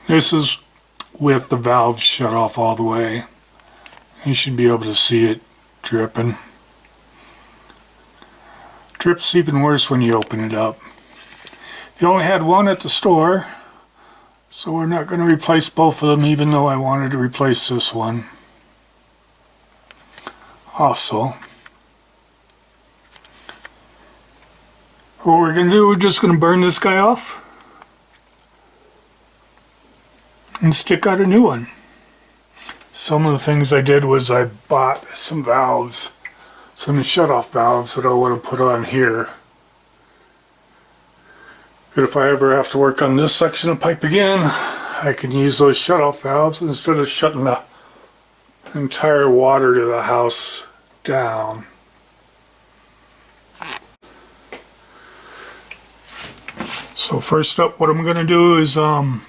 This is with the valve shut off all the way. You should be able to see it dripping. Drips even worse when you open it up. You only had one at the store, so we're not going to replace both of them, even though I wanted to replace this one. Also, what we're going to do, we're just going to burn this guy off and stick out a new one. Some of the things I did was I bought some valves, some shut-off valves that I want to put on here. But if I ever have to work on this section of pipe again, I can use those shut-off valves instead of shutting the entire water to the house down. So first up, what I'm going to do is open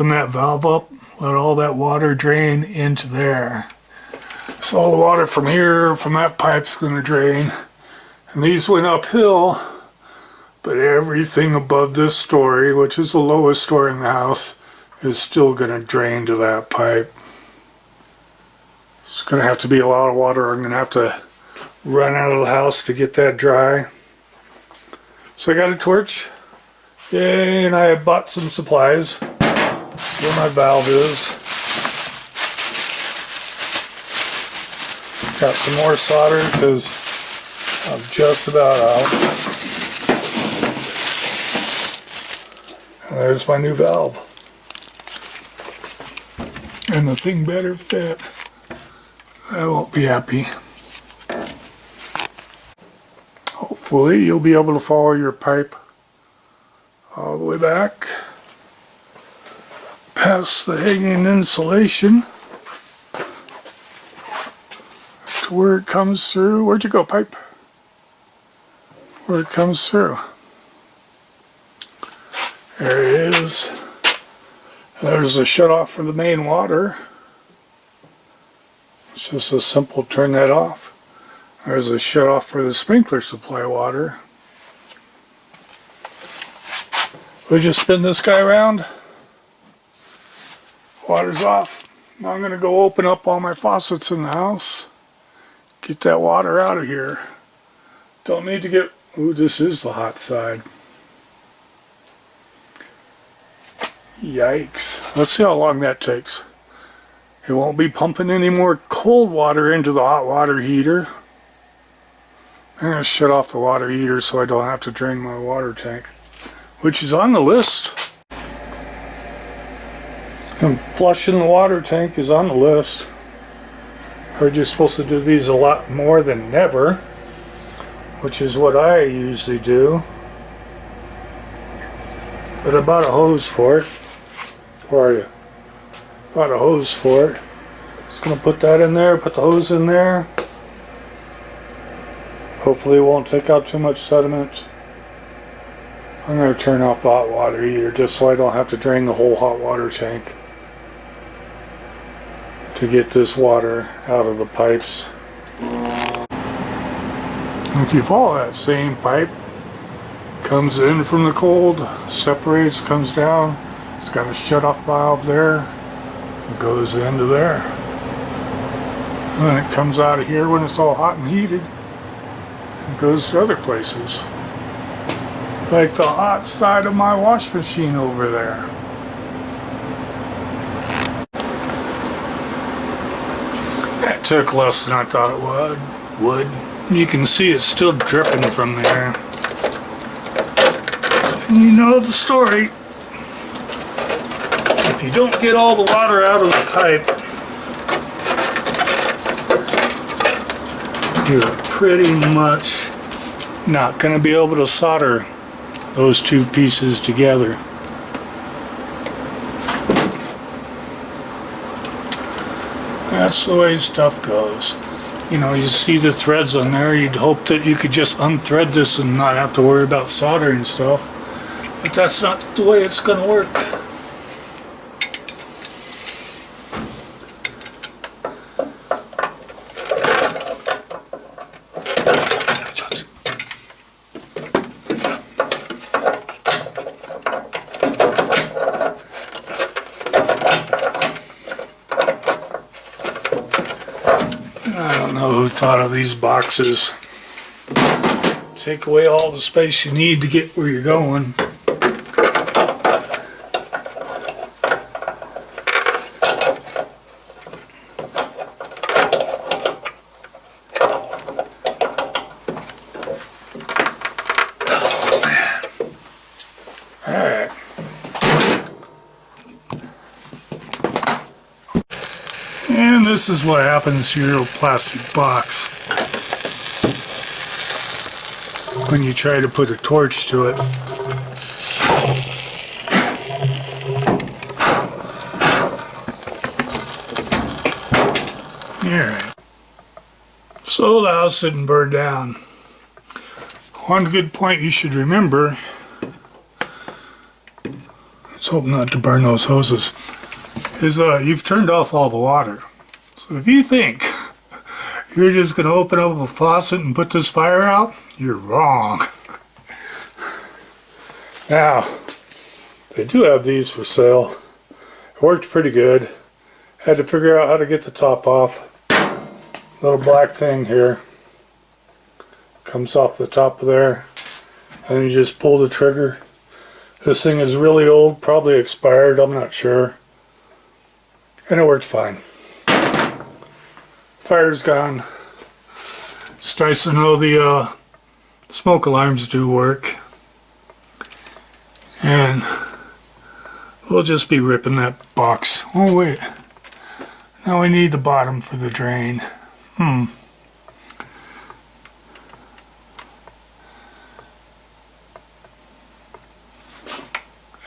that valve up, let all that water drain into there. So all the water from here, from that pipe's going to drain. And these went uphill, but everything above this story, which is the lowest story in the house, is still going to drain to that pipe. It's going to have to be a lot of water. I'm going to have to run out of the house to get that dry. So I got a torch. Yay, and I bought some supplies. Where my valve is. Got some more solder because I'm just about out. And there's my new valve. And the thing better fit. I won't be happy. Hopefully you'll be able to follow your pipe all the way back past the hanging insulation to where it comes through. Where'd you go, pipe? Where it comes through. There it is. There's a shut off for the main water. It's just a simple turn that off. There's a shut off for the sprinkler supply water. We'll just spin this guy around. Water's off. Now I'm going to go open up all my faucets in the house. Get that water out of here. Don't need to get... Ooh, this is the hot side. Yikes. Let's see how long that takes. It won't be pumping any more cold water into the hot water heater. I'm going to shut off the water heater so I don't have to drain my water tank, which is on the list. And flushing the water tank is on the list. Heard you're supposed to do these a lot more than never, which is what I usually do. But I bought a hose for it. Where are you? Bought a hose for it. Just gonna put that in there, put the hose in there. Hopefully it won't take out too much sediment. I'm gonna turn off the hot water heater just so I don't have to drain the whole hot water tank to get this water out of the pipes. And if you follow that same pipe, comes in from the cold, separates, comes down, it's got a shut off valve there, it goes into there. And then it comes out of here when it's all hot and heated and goes to other places. Like the hot side of my wash machine over there. That took less than I thought it would. You can see it's still dripping from there. And you know the story. If you don't get all the water out of the pipe, you're pretty much not going to be able to solder those two pieces together. That's the way stuff goes. You know, you see the threads on there, you'd hope that you could just unthread this and not have to worry about soldering stuff. But that's not the way it's going to work. who thought of these boxes. Take away all the space you need to get where you're going. Alright. And this is what happens to your little plastic box when you try to put a torch to it. Alright. So the house didn't burn down. One good point you should remember, let's hope not to burn those hoses, is you've turned off all the water. So if you think you're just going to open up a faucet and put this fire out, you're wrong. Now, they do have these for sale. It worked pretty good. Had to figure out how to get the top off. Little black thing here comes off the top of there, and then you just pull the trigger. This thing is really old, probably expired, I'm not sure. And it worked fine. Fire's gone. It's nice to know the smoke alarms do work. And we'll just be ripping that box. Oh wait, now we need the bottom for the drain. I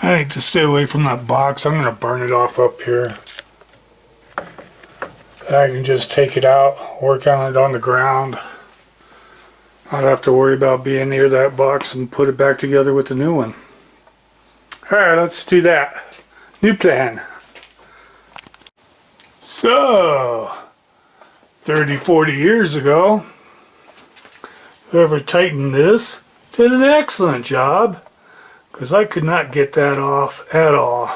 think to stay away from that box, I'm going to burn it off up here. I can just take it out, work on it on the ground. I don't have to worry about being near that box and put it back together with the new one. Alright, let's do that. New plan. So, 30, 40 years ago, whoever tightened this did an excellent job, because I could not get that off at all,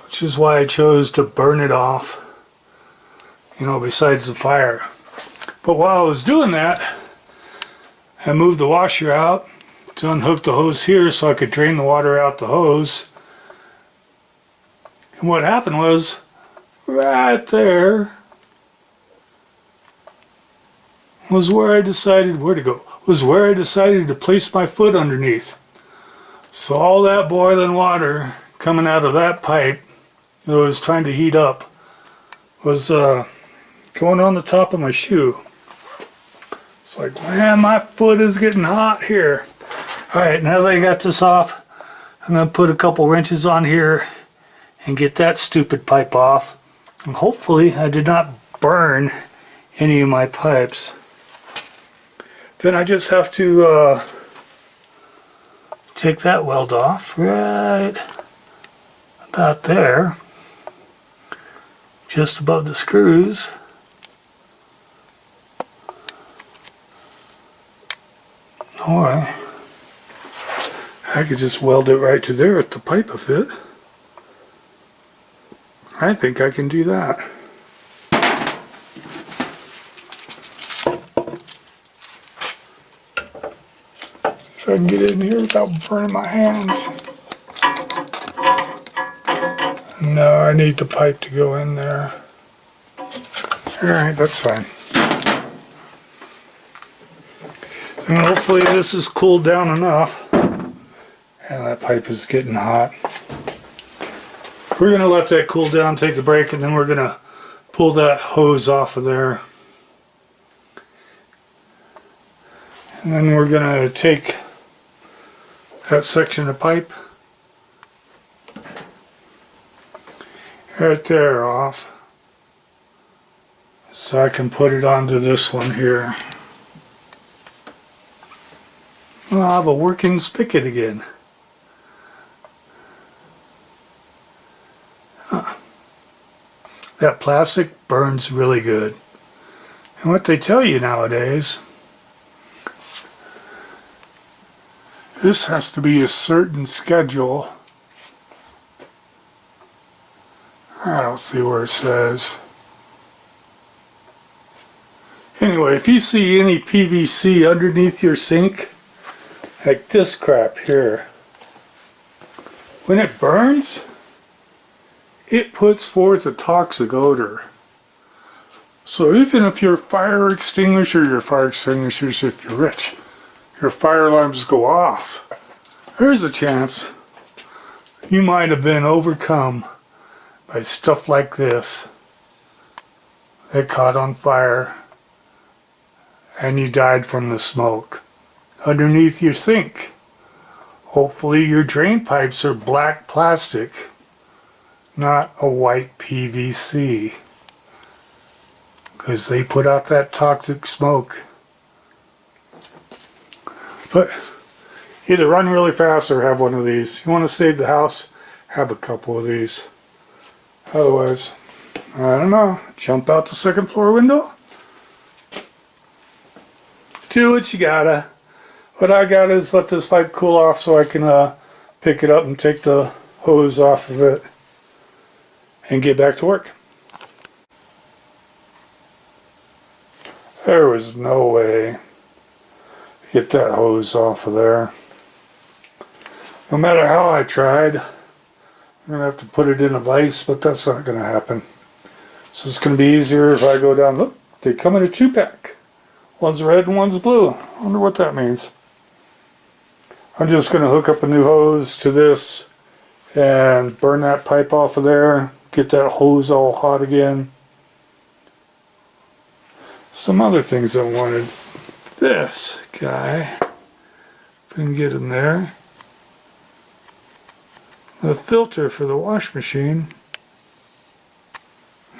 which is why I chose to burn it off, you know, besides the fire. But while I was doing that, I moved the washer out to unhook the hose here so I could drain the water out the hose. And what happened was, right there was where I decided to place my foot underneath. So all that boiling water coming out of that pipe that I was trying to heat up was going on the top of my shoe. It's like, man, my foot is getting hot here. Alright, now that I got this off, I'm going to put a couple wrenches on here and get that stupid pipe off. And hopefully I did not burn any of my pipes. Then I just have to take that weld off right about there, just above the screws. Or I could just weld it right to there if the pipe will fit. I think I can do that. If I can get in here without burning my hands. No, I need the pipe to go in there. Alright, that's fine. And hopefully this is cooled down enough. And that pipe is getting hot. We're going to let that cool down, take a break, and then we're going to pull that hose off of there. And then we're going to take that section of pipe right there off, so I can put it onto this one here. I'll have a working spigot again. That plastic burns really good. And what they tell you nowadays, this has to be a certain schedule. I don't see where it says. Anyway, if you see any PVC underneath your sink, like this crap here, when it burns, it puts forth a toxic odor. So even if your fire extinguishers, if you're rich, your fire alarms go off, there's a chance you might have been overcome by stuff like this that caught on fire and you died from the smoke underneath your sink. Hopefully your drain pipes are black plastic, not a white PVC, because they put out that toxic smoke. But either run really fast or have one of these. You want to save the house, have a couple of these. Otherwise, I don't know, jump out the second floor window? Do what you gotta. What I gotta is let this pipe cool off so I can pick it up and take the hose off of it and get back to work. There was no way to get that hose off of there. No matter how I tried, I'm going to have to put it in a vise, but that's not going to happen. So it's going to be easier if I go down. Look, they come in a 2-pack. One's red and one's blue. I wonder what that means. I'm just going to hook up a new hose to this and burn that pipe off of there. Get that hose all hot again. Some other things I wanted. This guy, if we can get him there. The filter for the wash machine.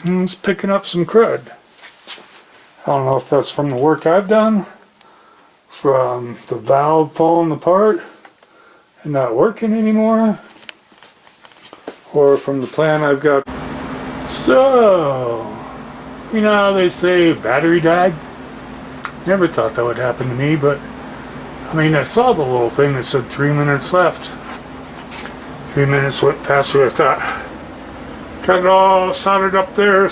And it's picking up some crud. I don't know if that's from the work I've done, from the valve falling apart and not working anymore, or from the plan I've got. So, you know how they say battery died? Never thought that would happen to me, but I mean, I saw the little thing that said 3 minutes left. 3 minutes went faster than I thought. Got it all soldered up there,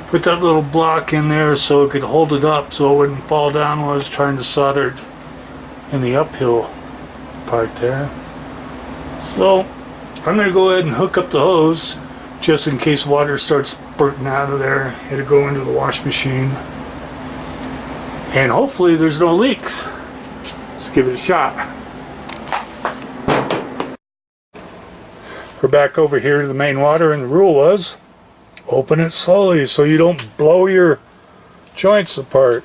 put that little block in there so it could hold it up so it wouldn't fall down while I was trying to solder it in the uphill part there. So I'm going to go ahead and hook up the hose just in case water starts spurting out of there. It'll go into the wash machine. And hopefully there's no leaks. Let's give it a shot. We're back over here to the main water, and the rule was open it slowly so you don't blow your joints apart.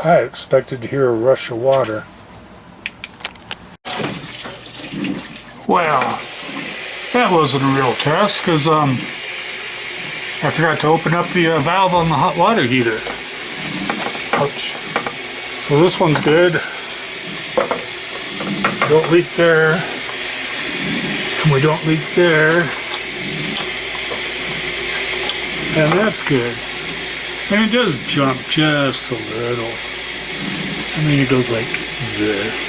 I expected to hear a rush of water. Well, that wasn't a real test because I forgot to open up the valve on the hot water heater. Ouch. So this one's good. Don't leak there. And we don't leak there. And that's good. And it does jump just a little. I mean, it goes like this.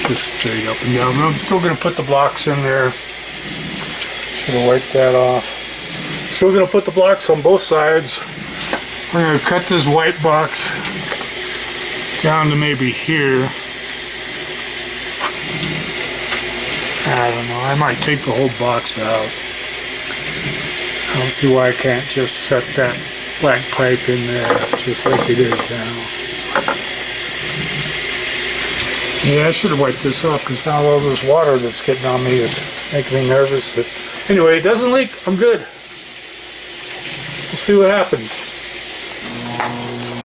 Just straight up and down. But I'm still going to put the blocks in there. Should have wiped that off. Still going to put the blocks on both sides. We're going to cut this white box down to maybe here. I don't know. I might take the whole box out. I don't see why I can't just set that black pipe in there just like it is now. Yeah, I should have wiped this off because now all this water that's getting on me is making me nervous. Anyway, it doesn't leak. I'm good. We'll see what happens.